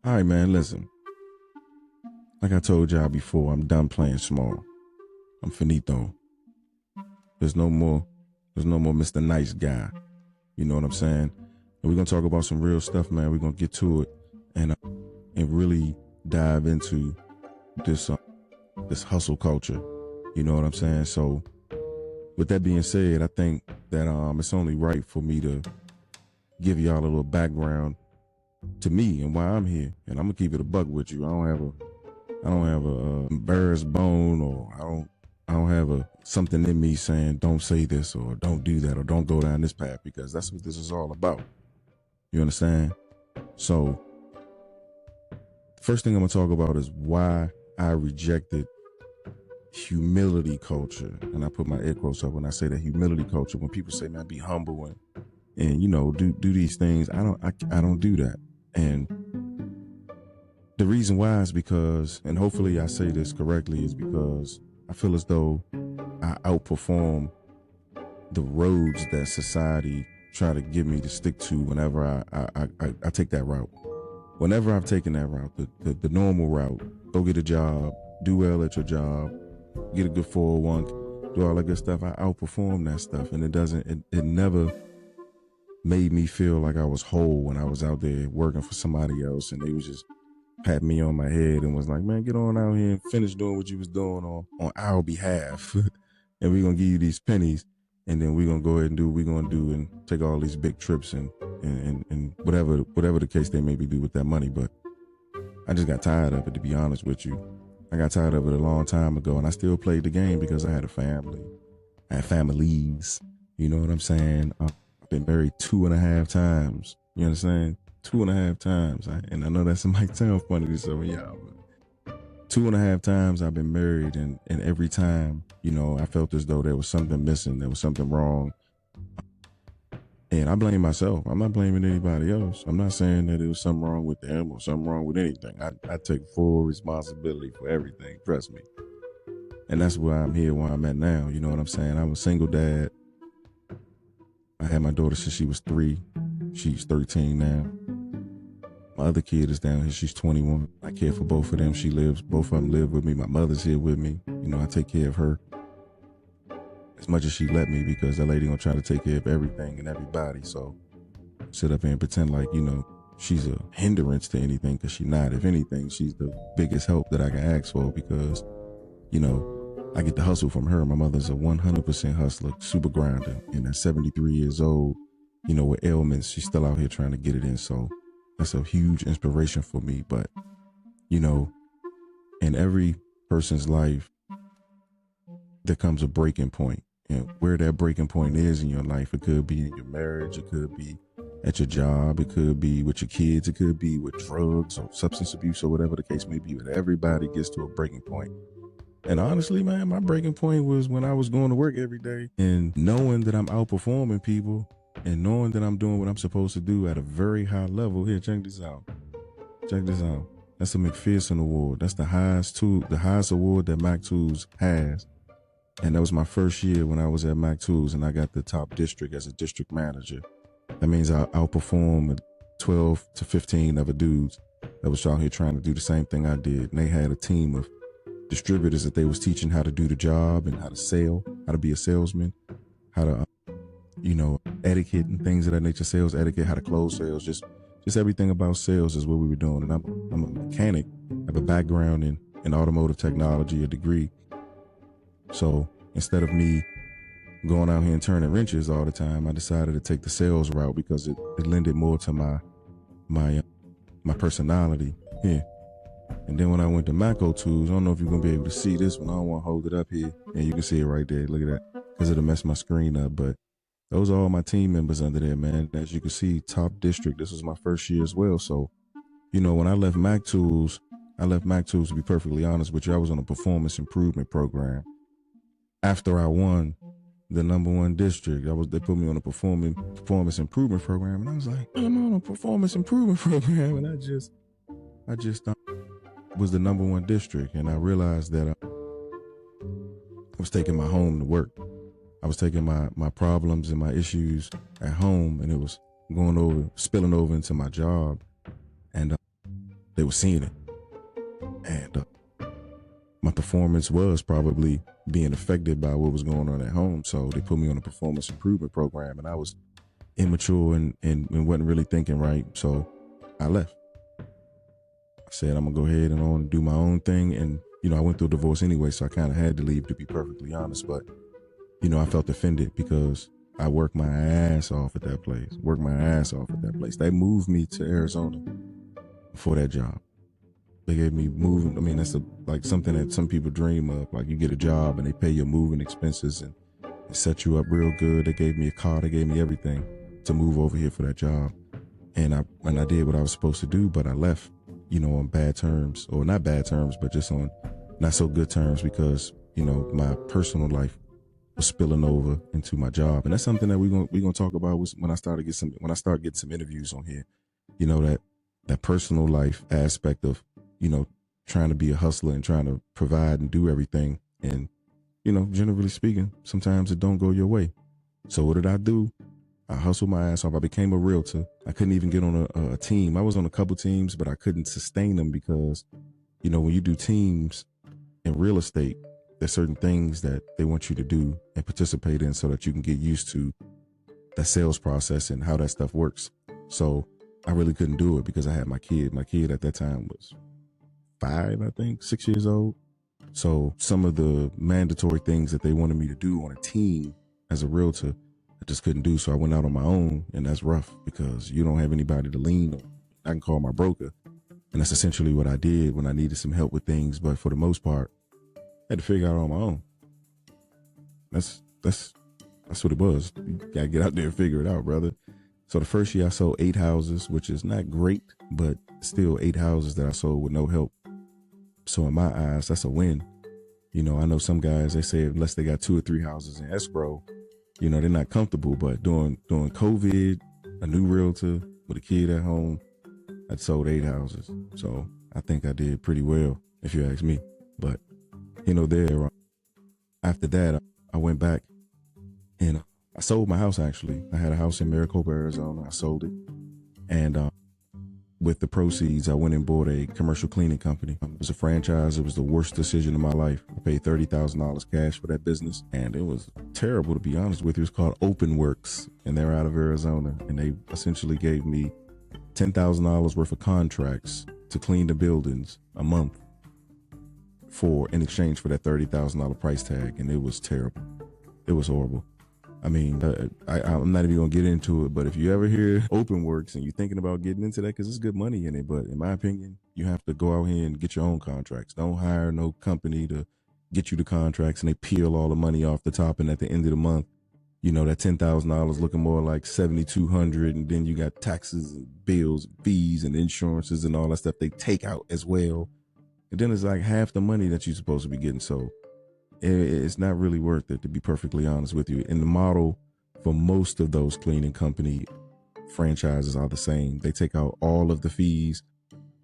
All right, man, listen. Like I told y'all before, I'm done playing small. I'm finito. There's no more, there's no more Mr. Nice Guy. You know what I'm saying? And we're gonna talk about some real stuff, man. We're gonna get to it and really dive into this this hustle culture. You know what I'm saying? So with that being said, I think that it's only right for me to give y'all a little background to me and why I'm here. And I'm gonna keep it a buck with you. I don't have a embarrassed bone, or I don't have a something in me saying don't say this or don't do that or don't go down this path, because that's what this is all about. You understand? So the first thing I'm gonna talk about is why I rejected humility culture. And I put my air quotes up when I say that humility culture. When people say, man, be humble and you know, do these things, I don't do that. And the reason why is because, and hopefully I say this correctly, is because I feel as though I outperform the roads that society try to get me to stick to whenever I take that route. Whenever I've taken that route, the normal route, go get a job, do well at your job, get a good 401, do all that good stuff, I outperform that stuff. And it never made me feel like I was whole when I was out there working for somebody else and they was just pat me on my head and was like, man, get on out here and finish doing what you was doing on our behalf. And we're going to give you these pennies, and then we're going to go ahead and do what we're going to do and take all these big trips and whatever the case they maybe do with that money. But I just got tired of it, to be honest with you. I got tired of it a long time ago, and I still played the game because I had a family. I had families. You know what I'm saying? I've been married 2.5 times. You understand? 2.5 times. And I know that might sound funny to some of y'all, but 2.5 times I've been married, and every time, you know, I felt as though there was something missing, there was something wrong. And I blame myself. I'm not blaming anybody else. I'm not saying that it was something wrong with them or something wrong with anything. I take full responsibility for everything, trust me. And that's why I'm here, where I'm at now. You know what I'm saying? I'm a single dad. I had my daughter since she was 3. She's 13 now. My other kid is down here. She's 21. I care for both of them. Both of them live with me. My mother's here with me. You know, I take care of her as much as she let me, because that lady gonna try to take care of everything and everybody. So sit up here and pretend like, you know, she's a hindrance to anything, because she's not. If anything, she's the biggest help that I can ask for, because, you know, I get the hustle from her. My mother's a 100% hustler, super grinder. And at 73 years old, you know, with ailments, she's still out here trying to get it in. So that's a huge inspiration for me. But, you know, in every person's life, there comes a breaking point. And where that breaking point is in your life, it could be in your marriage, it could be at your job, it could be with your kids, it could be with drugs or substance abuse or whatever the case may be. But everybody gets to a breaking point. And honestly, man, my breaking point was when I was going to work every day and knowing that I'm outperforming people and knowing that I'm doing what I'm supposed to do at a very high level. Here, check this out. Check this out. That's the McPherson Award. That's the highest award that Mac Tools has. And that was my first year when I was at Mac Tools, and I got the top district as a district manager. That means I outperformed 12 to 15 other dudes that was out here trying to do the same thing I did. And they had a team of distributors that they was teaching how to do the job and how to sell, how to be a salesman, how to, you know, etiquette and things of that nature, sales etiquette, how to close sales, just everything about sales is what we were doing. And I'm a mechanic. I have a background in automotive technology, a degree. So instead of me going out here and turning wrenches all the time, I decided to take the sales route because it lended more to my personality. Yeah. And then when I went to Maco Tools, I don't know if you're going to be able to see this one. I don't want to hold it up here. And you can see it right there. Look at that. Because it'll mess my screen up. But those are all my team members under there, man. As you can see, top district. This was my first year as well. So, you know, when I left Mac Tools, to be perfectly honest with you, I was on a performance improvement program. After I won the #1 district, they put me on a performance improvement program, and I was like, I'm on a performance improvement program, and I just was the #1 district, and I realized that I was taking my home to work. I was taking my problems and my issues at home, and it was spilling over into my job, and they were seeing it. And my performance was probably being affected by what was going on at home. So they put me on a performance improvement program, and I was immature and wasn't really thinking right. So I left. I said, I'm gonna go ahead and on and do my own thing. And, I went through a divorce anyway, so I kind of had to leave, to be perfectly honest. But, I felt offended because I worked my ass off at that place. They moved me to Arizona for that job. They gave me moving. I mean, that's like something that some people dream of. Like, you get a job and they pay your moving expenses and set you up real good. They gave me a car. They gave me everything to move over here for that job. And I did what I was supposed to do, but I left, on bad terms, or not bad terms, but just on not so good terms, because, my personal life was spilling over into my job. And that's something that we're gonna talk about when I start getting some interviews on here. That personal life aspect of, trying to be a hustler and trying to provide and do everything. And, generally speaking, sometimes it don't go your way. So what did I do? I hustled my ass off. I became a realtor. I couldn't even get on a team. I was on a couple teams, but I couldn't sustain them because, when you do teams in real estate, there's certain things that they want you to do and participate in so that you can get used to the sales process and how that stuff works. So I really couldn't do it because I had my kid. My kid at that time was 6 years old. So some of the mandatory things that they wanted me to do on a team as a realtor, I just couldn't do. So I went out on my own, and that's rough because you don't have anybody to lean on. I can call my broker. And that's essentially what I did when I needed some help with things. But for the most part, I had to figure it out on my own. That's what it was. You gotta get out there and figure it out, brother. So the first year I sold 8 houses, which is not great, but still 8 houses that I sold with no help. So in my eyes, that's a win. I know some guys, they say unless they got 2 or 3 houses in escrow, they're not comfortable. But during COVID, a new realtor with a kid at home, I'd sold 8 houses. So I think I did pretty well, if you ask me. But, after that, I went back and I sold my house, actually. I had a house in Maricopa, Arizona. I sold it. And with the proceeds, I went and bought a commercial cleaning company. It was a franchise. It was the worst decision of my life. I paid $30,000 cash for that business, and it was terrible, to be honest with you. It's called Open Works, and they're out of Arizona. And they essentially gave me $10,000 worth of contracts to clean the buildings a month in exchange for that $30,000 price tag. And it was terrible. It was horrible. I mean, I'm not even going to get into it, but if you ever hear Open Works and you're thinking about getting into that, because there's good money in it, but in my opinion, you have to go out here and get your own contracts. Don't hire no company to get you the contracts and they peel all the money off the top, and at the end of the month, that $10,000 looking more like $7,200, and then you got taxes and bills, fees and insurances and all that stuff they take out as well. And then it's like half the money that you're supposed to be getting. So it's not really worth it, to be perfectly honest with you. And the model for most of those cleaning company franchises are the same. They take out all of the fees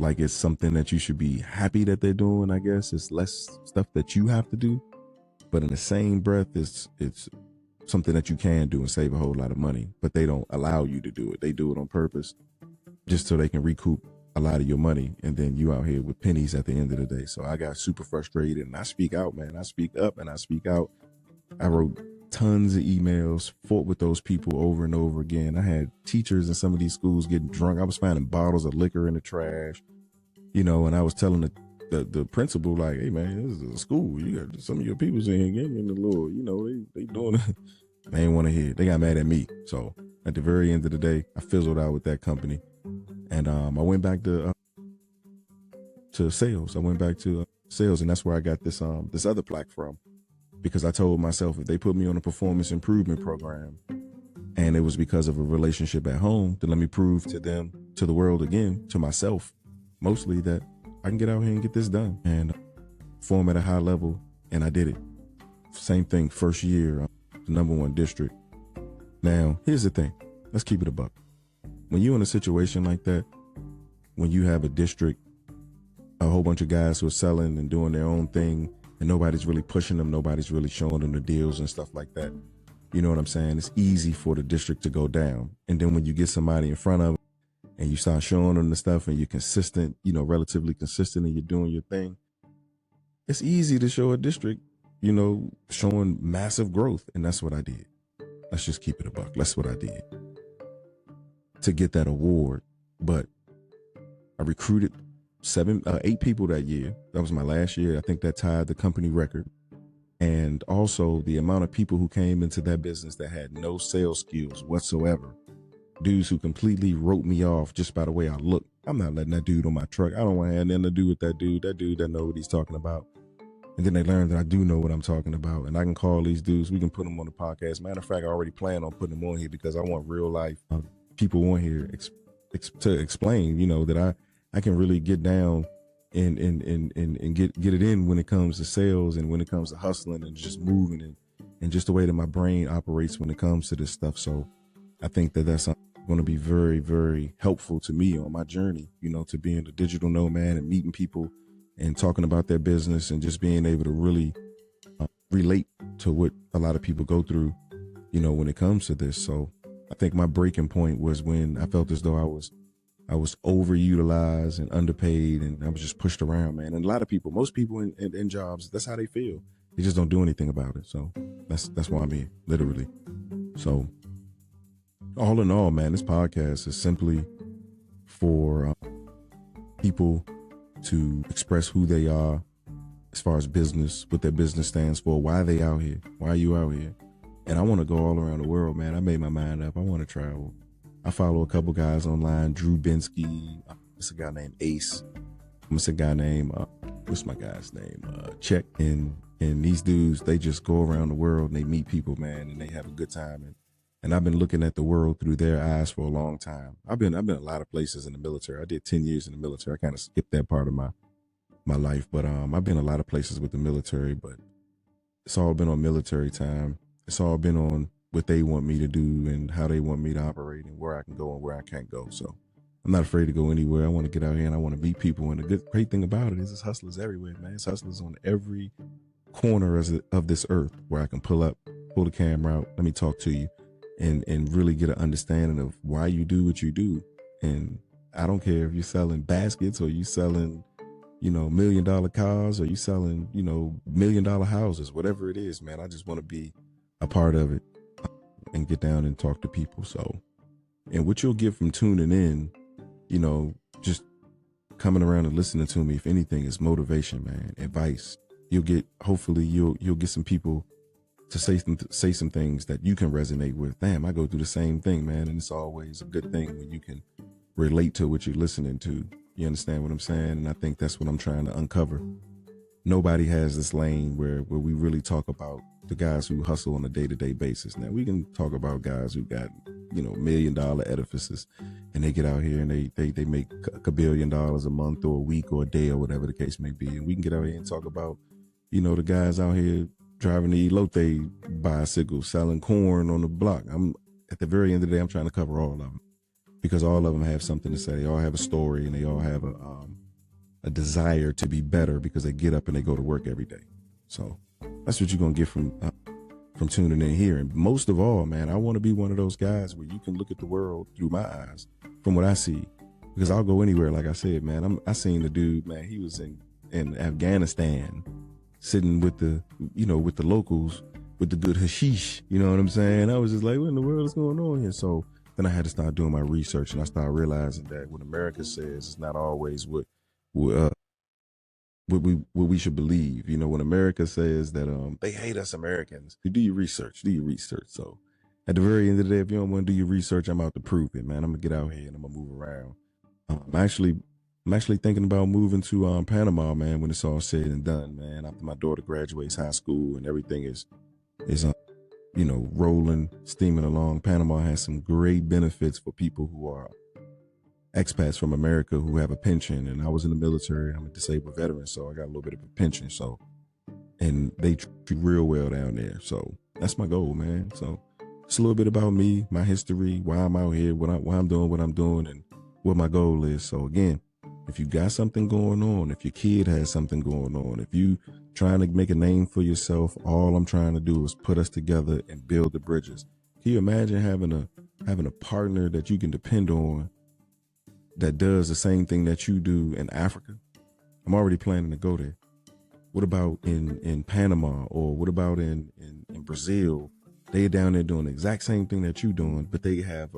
like it's something that you should be happy that they're doing, I guess. It's less stuff that you have to do. But in the same breath, it's something that you can do and save a whole lot of money. But they don't allow you to do it. They do it on purpose just so they can recoup a lot of your money, and then you out here with pennies at the end of the day. So I got super frustrated, and I speak out, man. I speak up and I speak out. I wrote tons of emails, fought with those people over and over again. I had teachers in some of these schools getting drunk. I was finding bottles of liquor in the trash, and I was telling the principal, like, hey man, this is a school. You got some of your people's in here getting in the little, they doing it. They ain't want to hear it. They got mad at me. So at the very end of the day, I fizzled out with that company. And I went back to sales. I went back to sales, and that's where I got this other plaque from, because I told myself if they put me on a performance improvement program, and it was because of a relationship at home, then let me prove to them, to the world again, to myself, mostly, that I can get out here and get this done and perform at a high level. And I did it. Same thing, first year, the #1 district. Now, here's the thing. Let's keep it a buck. When you're in a situation like that, when you have a district, a whole bunch of guys who are selling and doing their own thing, and nobody's really pushing them, nobody's really showing them the deals and stuff like that. You know what I'm saying? It's easy for the district to go down. And then when you get somebody in front of them and you start showing them the stuff and you're consistent, relatively consistent, and you're doing your thing, it's easy to show a district, showing massive growth. And that's what I did. Let's just keep it a buck. That's what I did to get that award. But I recruited 8 people that year. That was my last year. I think that tied the company record. And also the amount of people who came into that business that had no sales skills whatsoever. Dudes who completely wrote me off just by the way I look. I'm not letting that dude on my truck. I don't want to have nothing to do with that dude. That dude that know what he's talking about. And then they learned that I do know what I'm talking about. And I can call these dudes. We can put them on the podcast. Matter of fact, I already plan on putting them on here because I want real life people on here to explain, that I can really get down and get it in when it comes to sales and when it comes to hustling and just moving and just the way that my brain operates when it comes to this stuff. So I think that that's going to be very, very helpful to me on my journey, to being a digital nomad and meeting people and talking about their business and just being able to really relate to what a lot of people go through, when it comes to this. So I think my breaking point was when I felt as though I was overutilized and underpaid, and I was just pushed around, man. And a lot of people, most people in jobs, that's how they feel. They just don't do anything about it. So that's why I'm here, literally. So all in all, man, this podcast is simply for people to express who they are as far as business, what their business stands for, why they out here, why are you out here? And I want to go all around the world, man. I made my mind up. I want to travel. I follow a couple guys online, Drew Binsky. It's a guy named Ace. It's a guy named, what's my guy's name? Check. And these dudes, they just go around the world and they meet people, man, and they have a good time. And I've been looking at the world through their eyes for a long time. I've been a lot of places in the military. I did 10 years in the military. I kind of skipped that part of my life, but I've been a lot of places with the military, but it's all been on military time. It's all been on what they want me to do and how they want me to operate and where I can go and where I can't go. So I'm not afraid to go anywhere. I want to get out here and I want to meet people. And the great thing about it is it's hustlers everywhere, man. It's hustlers on every corner of this earth where I can pull the camera out. Let me talk to you and really get an understanding of why you do what you do. And I don't care if you're selling baskets or you selling, $1 million cars or you selling, $1 million houses, whatever it is, man. I just want to be a part of it and get down and talk to people. So, and what you'll get from tuning in, just coming around and listening to me, if anything, is motivation, man, advice. Hopefully you'll get some people to say some things that you can resonate with. Damn, I go through the same thing, man. And it's always a good thing when you can relate to what you're listening to. You understand what I'm saying? And I think that's what I'm trying to uncover. Nobody has this lane where we really talk about the guys who hustle on a day-to-day basis. Now we can talk about guys who got, $1 million edifices and they get out here and they make $1 billion a month or a week or a day or whatever the case may be. And we can get out here and talk about, the guys out here driving the elote bicycle, selling corn on the block. At the very end of the day, I'm trying to cover all of them because all of them have something to say. They all have a story and they all have a desire to be better because they get up and they go to work every day. So that's what you're going to get from tuning in here. And most of all, man, I want to be one of those guys where you can look at the world through my eyes from what I see, because I'll go anywhere. Like I said, man, I seen the dude, man, he was in Afghanistan sitting with the locals with the good hashish. You know what I'm saying? I was just like, what in the world is going on here? So then I had to start doing my research and I started realizing that what America says is not always what we should believe. When America says that they hate us Americans, you do your research. So at the very end of the day, if you don't want to do your research, I'm out to prove it, man. I'm gonna get out here and I'm gonna move around. I'm actually thinking about moving to Panama, man, when it's all said and done, man. After my daughter graduates high school and everything is rolling, steaming along. Panama has some great benefits for people who are expats from America who have a pension. And I was in the military. I'm a disabled veteran, so I got a little bit of a pension. So, and they treat real well down there. So that's my goal, man. So it's a little bit about me, my history, why I'm out here, why I'm doing what I'm doing, and what my goal is. So again, if you got something going on, if your kid has something going on, if you trying to make a name for yourself, all I'm trying to do is put us together and build the bridges. Can you imagine having a partner that you can depend on that does the same thing that you do in Africa? I'm already planning to go there. What about in Panama, or what about in Brazil? They're down there doing the exact same thing that you're doing, but they have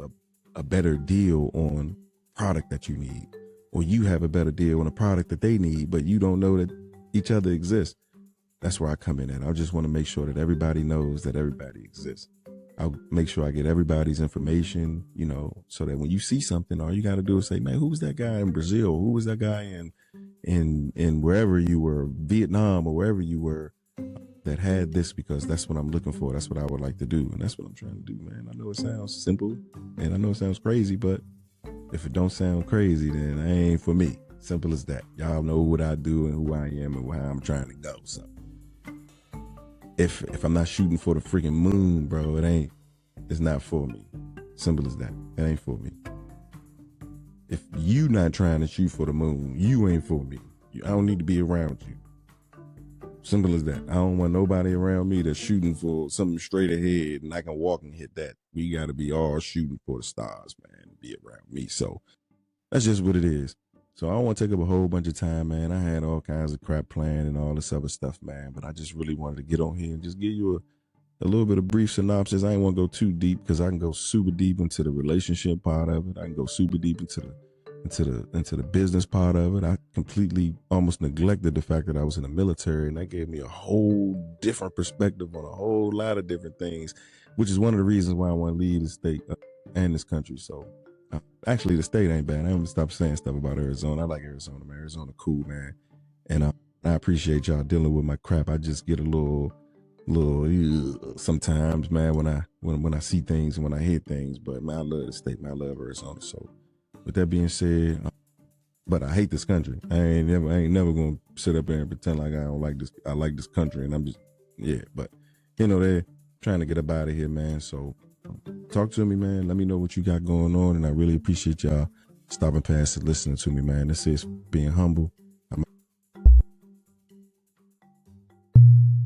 a better deal on product that you need, or you have a better deal on a product that they need, but you don't know that each other exists. That's where I come in at. I just want to make sure that everybody knows that everybody exists. I'll make sure I get everybody's information, you know, so that when you see something, all you got to do is say, man, who was that guy in Brazil? Who was that guy in wherever you were, Vietnam or wherever you were, that had this, because that's what I'm looking for. That's what I would like to do. And that's what I'm trying to do, man. I know it sounds simple and I know it sounds crazy, but if it don't sound crazy, then it ain't for me. Simple as that. Y'all know what I do and who I am and how I'm trying to go. So if I'm not shooting for the freaking moon, bro, it's not for me. Simple as that. It ain't for me. If you not trying to shoot for the moon, you ain't for me. I don't need to be around you. Simple as that. I don't want nobody around me that's shooting for something straight ahead and I can walk and hit that. We got to be all shooting for the stars, man, to be around me. So that's just what it is. So I don't want to take up a whole bunch of time, man. I had all kinds of crap planned and all this other stuff, man. But I just really wanted to get on here and just give you a little bit of brief synopsis. I ain't want to go too deep because I can go super deep into the relationship part of it. I can go super deep into the business part of it. I completely almost neglected the fact that I was in the military, and that gave me a whole different perspective on a whole lot of different things, which is one of the reasons why I want to leave the state and this country. So actually, the state ain't bad. I'm gonna stop saying stuff about Arizona. I like Arizona, man. Arizona cool, man. And I appreciate y'all dealing with my crap. I just get a little sometimes, man, when I see things and when I hear things. But man, I love the state, man. I love Arizona. So with that being said, but I hate this country. I ain't never gonna sit up there and pretend like I don't like this. I like this country, and I'm just, yeah. But you know, they're trying to get up out of here, man. So talk to me, man. Let me know what you got going on, and I really appreciate y'all stopping past and listening to me, man. This is being humble.